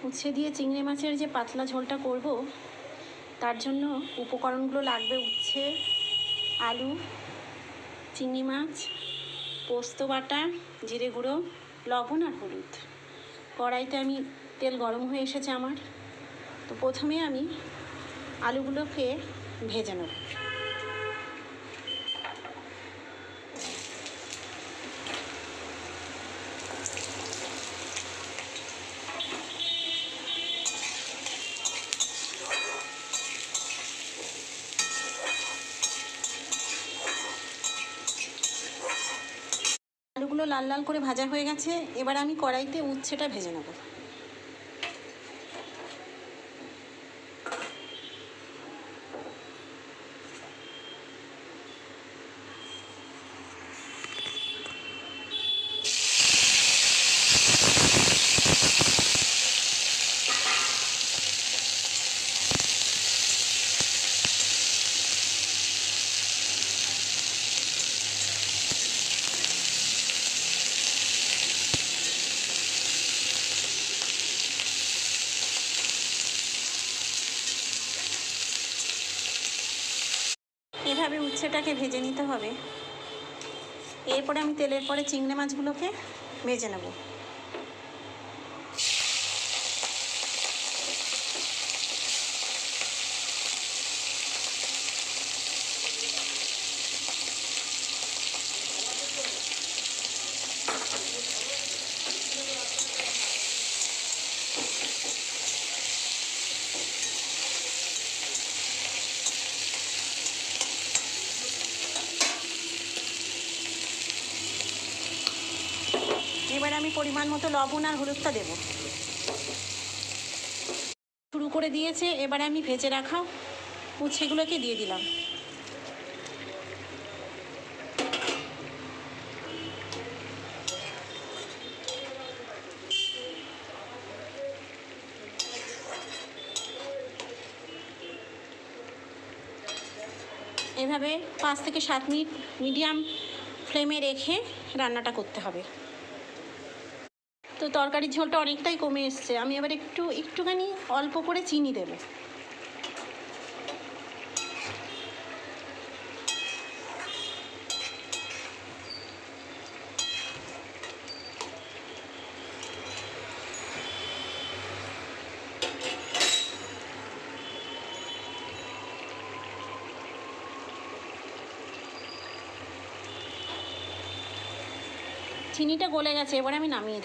উচ্ছে দিয়ে চিংড়ি মাছের যে পাতলা ঝোলটা করব, তার জন্য উপকরণগুলো লাগবে উচ্ছে, আলু, চিংড়ি মাছ, পোস্ত বাটা, জিরে গুঁড়ো, লবণ আর হলুদ। কড়াইতে আমি তেল গরম হয়ে এসেছে আমার। তো প্রথমে আমি আলুগুলোকে ভেজে নেব। আলুগুলো লাল লাল করে ভাজা হয়ে গেছে। এবার আমি কড়াইতে উচ্ছেটা ভেজে নেব। এভাবে উচ্ছেটাকে ভেজে নিতে হবে। এরপরে আমি তেলের পরে চিংড়ি মাছগুলোকে ভেজে নেব। এবার আমি পরিমাণ মতো লবণ আর হলুদটা দেব। শুরু করে দিয়েছে। এবার আমি ভেজে রাখা উচ্ছেগুলোকে দিয়ে দিলাম। এভাবে 5 থেকে 7 মিনিট মিডিয়াম ফ্লেমে রেখে রান্নাটা করতে হবে। তো তরকারির ঝোলটা অনেকটাই কমে এসছে। আমি এবার একটুখানি অল্প করে চিনি দেব। চিনিটা গলে গেছে, এবার আমি নামিয়ে দেবো।